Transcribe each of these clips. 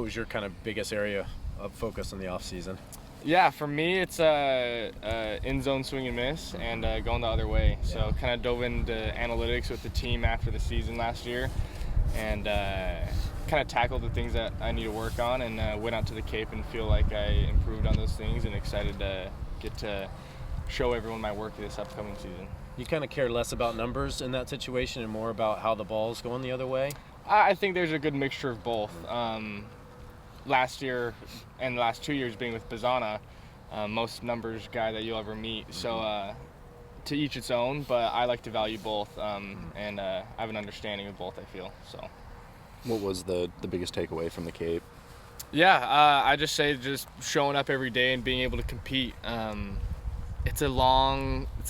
what was your kind of biggest area of focus in the off season? Yeah, for me, it's in-zone swing and miss and going the other way. So kind of dove into analytics with the team after the season last year and kind of tackled the things that I need to work on and went out to the Cape and feel like I improved on those things and excited to get to show everyone my work this upcoming season. You kind of care less about numbers in that situation and more about how the ball's going the other way? I think there's a good mixture of both. Last year and the last 2 years being with Bazana, most numbers guy that you'll ever meet. So to each its own, but I like to value both, and I have an understanding of both, I feel. So. What was the biggest takeaway from the Cape? Yeah, I just say just showing up every day and being able to compete. It's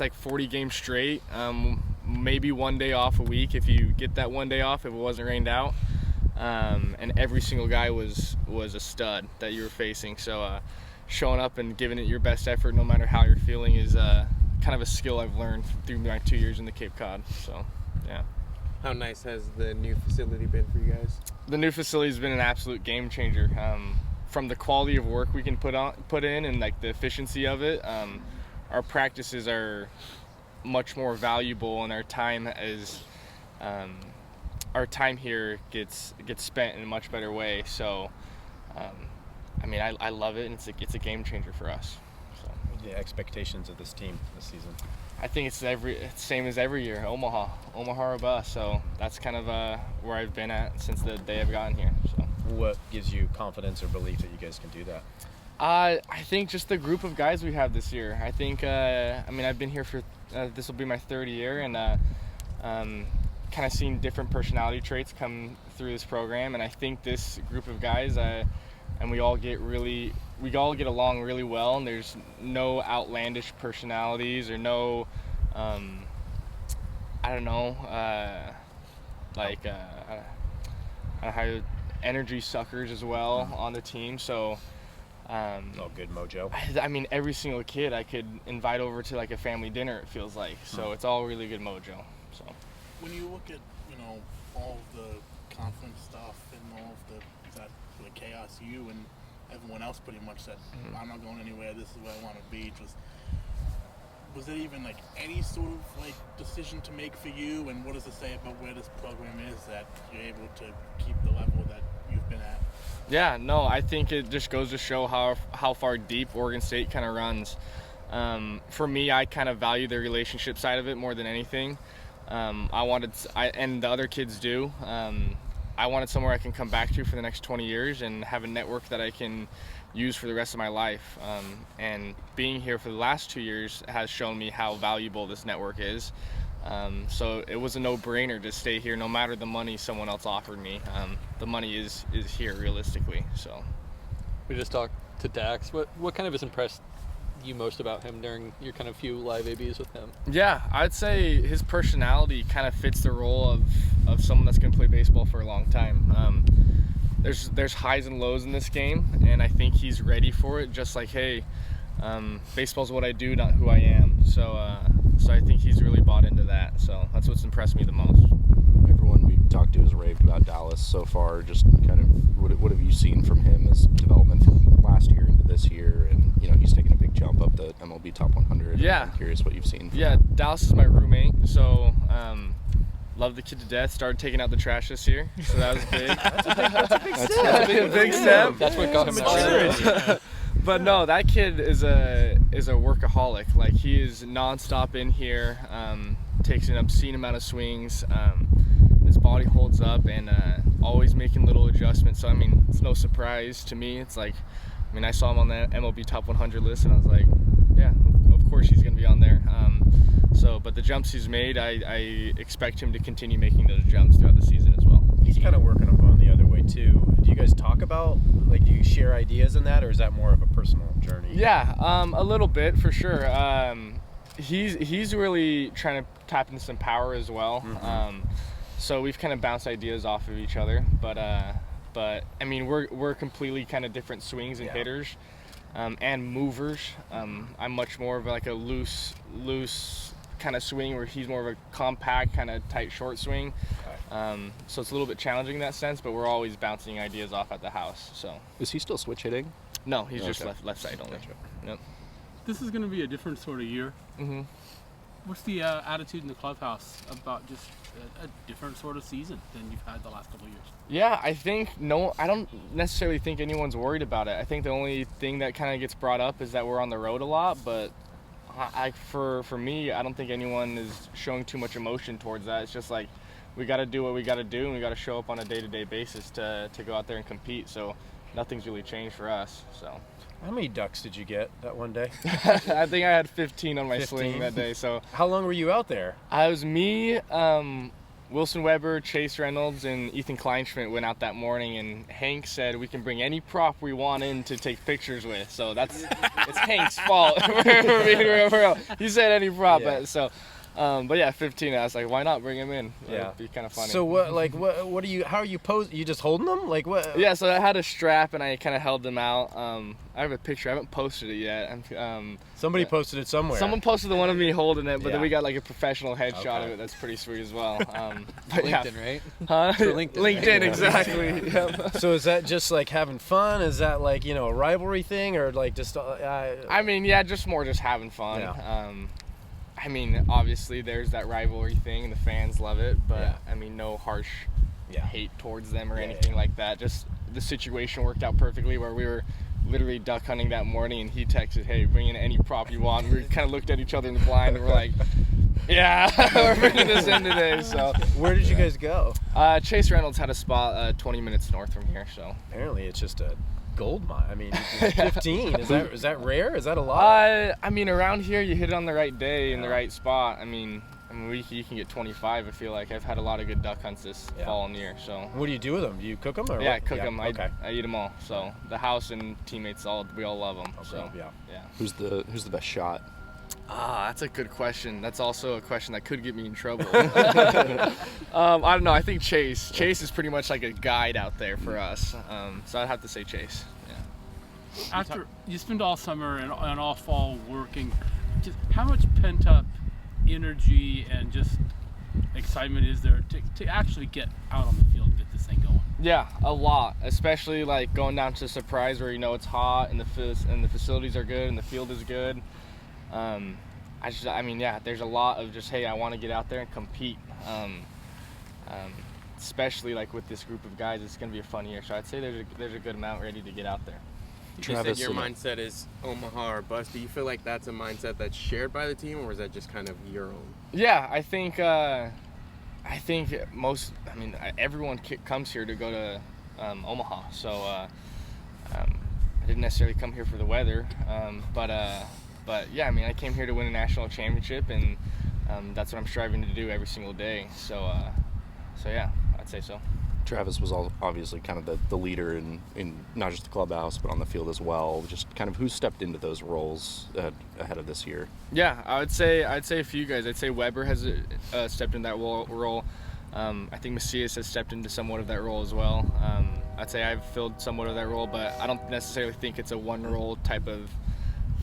like 40 games straight. Maybe one day off a week if you get that one day off if it wasn't rained out. And every single guy was a stud that you were facing. So showing up and giving it your best effort no matter how you're feeling is kind of a skill I've learned through my 2 years in the Cape Cod. So, yeah. How nice has the new facility been for you guys? The new facility has been an absolute game changer. From the quality of work we can put in and like the efficiency of it, our practices are much more valuable, and our time here gets spent in a much better way. So, I love it, and it's a game changer for us. So. The expectations of this team this season? I think it's same as every year. Omaha or bust. So that's kind of where I've been at since the day I've gotten here. So. What gives you confidence or belief that you guys can do that? I think just the group of guys we have this year. I think I've been here for this will be my third year, and kind of seen different personality traits come through this program, and I think this group of guys and we all get along really well, and there's no outlandish personalities or no energy suckers as well on the team. So good mojo. I mean, every single kid I could invite over to like a family dinner, it feels like. So it's all really good mojo. So when you look at all of the conference stuff and all of the chaos, you and everyone else pretty much said, I'm not going anywhere, this is where I want to be. Was it even like any sort of like decision to make for you, and what does it say about where this program is that you're able to keep the level that you've been at? Yeah, no, I think it just goes to show how far deep Oregon State kind of runs. For me, I kind of value the relationship side of it more than anything. And the other kids do. I wanted somewhere I can come back to for the next 20 years and have a network that I can use for the rest of my life. And being here for the last 2 years has shown me how valuable this network is. So it was a no-brainer to stay here no matter the money someone else offered me. The money is here realistically. So we just talked to Dax. What kind of has impressed you most about him during your kind of few live ABs with him? Yeah, I'd say his personality kind of fits the role of someone that's going to play baseball for a long time. There's highs and lows in this game, and I think he's ready for it. Just like, hey, baseball's what I do, not who I am. So I think he's really bought into that. So that's what's impressed me the most. Everyone we've talked to has raved about Dallas so far. Just kind of, what have you seen from him as development from last year into this year? And he's taking a big jump up the MLB Top 100. Yeah. I'm curious what you've seen. Yeah, Dallas is my roommate, so love the kid to death. Started taking out the trash this year, so that was big. That's a big step. That's what got him started. But no, that kid is a workaholic. Like, he is nonstop in here, takes an obscene amount of swings. His body holds up and always making little adjustments. So, I mean, it's no surprise to me. It's like, I saw him on the MLB Top 100 list, and I was like, yeah, of course he's going to be on there. But the jumps he's made, I expect him to continue making those jumps throughout the season as well. He's kind of working on going the other way too. Do you guys talk about, do you share ideas in that, or is that more of a personal journey? Yeah, a little bit for sure. He's really trying to tap into some power as well. So we've kind of bounced ideas off of each other, but I mean, we're completely kind of different swings and hitters, and movers. I'm much more of like a loose kind of swing, where he's more of a compact kind of tight short swing. So it's a little bit challenging in that sense, but we're always bouncing ideas off at the house. So Is he still switch hitting? no, he's just Okay. left side only. Gotcha. Yep. This is going to be a different sort of year. Mm-hmm. What's the attitude in the clubhouse about just a different sort of season than you've had the last couple of years? Yeah, I don't necessarily think anyone's worried about it. I think the only thing that kind of gets brought up is that we're on the road a lot, but for me, I don't think anyone is showing too much emotion towards that. It's just like we got to do what we got to do, and we got to show up on a day-to-day basis to go out there and compete. So nothing's really changed for us. So How many ducks did you get that one day? I think I had 15 on my 15? sling that day. So How long were you out there? I was me, Wilson Weber, Chase Reynolds, and Ethan Kleinschmidt went out that morning, and Hank said we can bring any prop we want in to take pictures with. So it's Hank's fault. He said any prop. Yeah. But yeah, 15. I was like, why not bring him in? Yeah. It'd be kind of funny. So what are you? How are you posing? You just holding them? Like what? Yeah, so I had a strap and I kind of held them out. I have a picture. I haven't posted it yet. Somebody posted it somewhere. Someone posted the one of me holding it, but then Yeah. we got like a professional headshot Okay. of it. That's pretty sweet as well. But yeah. LinkedIn, right? Huh? For LinkedIn, right? LinkedIn, exactly. Yep. So is that just like having fun? Is that like a rivalry thing or like just? I mean, yeah, just having fun. Yeah. I mean, obviously there's that rivalry thing and the fans love it, but Yeah. I mean, no harsh Yeah. hate towards them or Yeah, anything yeah. like that. Just the situation worked out perfectly where we were literally duck hunting that morning and he texted, hey, bring in any prop you want. We kind of looked at each other in the blind and we're like, yeah, we're bringing this in today. So Where did you guys go? Chase Reynolds had a spot 20 minutes north from here. So Apparently, it's just a gold mine. I mean, 15 is that rare? Is that a lot? I mean, around here you hit it on the right day in the Yeah. right spot. I mean, you can get 25. I feel like I've had a lot of good duck hunts this Yeah. fall and year. So What do you do with them? Do you cook them or yeah, what? cook them. Okay. I eat them all. So the house and teammates we all love them. Okay, So yeah. Who's the best shot? that's a good question. That's also a question that could get me in trouble. I don't know. I think Chase. Chase is pretty much like a guide out there for us. So I'd have to say Chase. Yeah. After you spend all summer and all fall working, just how much pent up energy and just excitement is there to actually get out on the field and get this thing going? Yeah, a lot, especially like going down to Surprise where it's hot and the facilities are good and the field is good. I mean, there's a lot of just, hey, I want to get out there and compete. Especially like with this group of guys, it's gonna be a fun year. So I'd say there's a good amount ready to get out there. You said Travis, your mindset is Omaha or bust. Do you feel like that's a mindset that's shared by the team, or is that just kind of your own? Yeah, I think everyone comes here to go to Omaha. So I didn't necessarily come here for the weather, but yeah, I mean, I came here to win a national championship, and that's what I'm striving to do every single day. So yeah, I'd say so. Travis was obviously kind of the leader in not just the clubhouse but on the field as well. Just kind of who stepped into those roles ahead of this year. Yeah, I'd say a few guys. I'd say Weber has stepped in that role. I think Macias has stepped into somewhat of that role as well. I'd say I've filled somewhat of that role, but I don't necessarily think it's a one role type of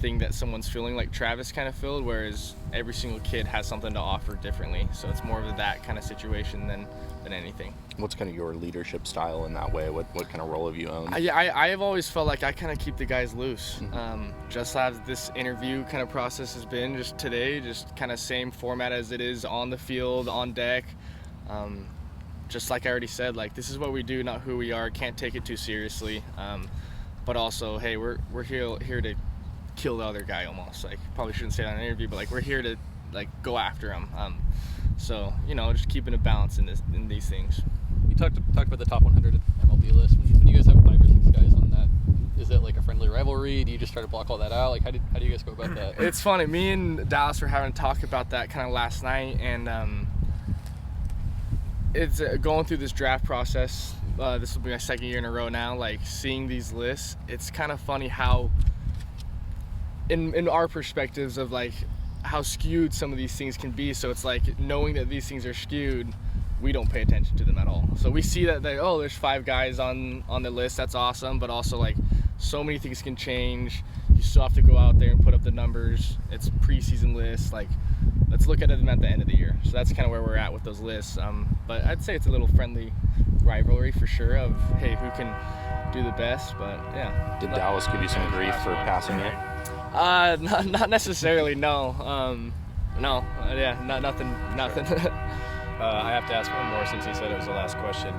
thing that someone's feeling like Travis kind of filled, whereas every single kid has something to offer differently. So it's more of that kind of situation than anything. What's kind of your leadership style in that way? What kind of role have you owned? I have always felt like I kind of keep the guys loose. Just as this interview kind of process has been, just today, just kind of same format as it is on the field, on deck. Just like I already said, like this is what we do, not who we are. Can't take it too seriously. But also, hey, we're here to kill the other guy almost. Like probably shouldn't say that in an interview, but like we're here to like go after him. So just keeping a balance in these things. You talked about the top 100 MLB list. When you guys have 5 or 6 guys on that, is it like a friendly rivalry? Do you just try to block all that out? Like how do you guys go about that? It's funny. Me and Dallas were having a talk about that kind of last night, and it's going through this draft process. This will be my second year in a row now. Like seeing these lists, it's kind of funny how, in our perspectives of like how skewed some of these things can be. So it's like knowing that these things are skewed, we don't pay attention to them at all. So we see that there's 5 guys on the list. That's awesome, but also like so many things can change. you still have to go out there and put up the numbers. It's preseason lists. Like, let's look at them at the end of the year. So that's kind of where we're at with those lists. But I'd say it's a little friendly rivalry for sure of, hey, who can do the best. But yeah. Did Dallas give you some grief for passing it? Not necessarily. No. No. Yeah. Nothing. I have to ask one more since he said it was the last question.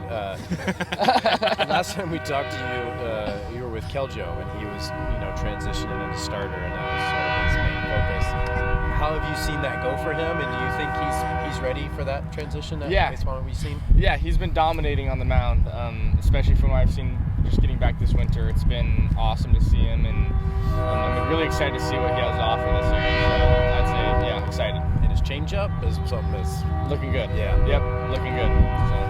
Last time we talked to you, you were with Keljo, and he was, transitioning into starter, and that was sort of his main focus. How have you seen that go for him, and do you think he's ready for that transition? Based on what we've seen. Yeah, he's been dominating on the mound, especially from what I've seen just getting back this winter. It's been awesome to see him, and I'm really excited to see what he has to offer this year. So I'd say, yeah, excited. And his changeup is something that's looking good. Yeah. Yep, looking good. So.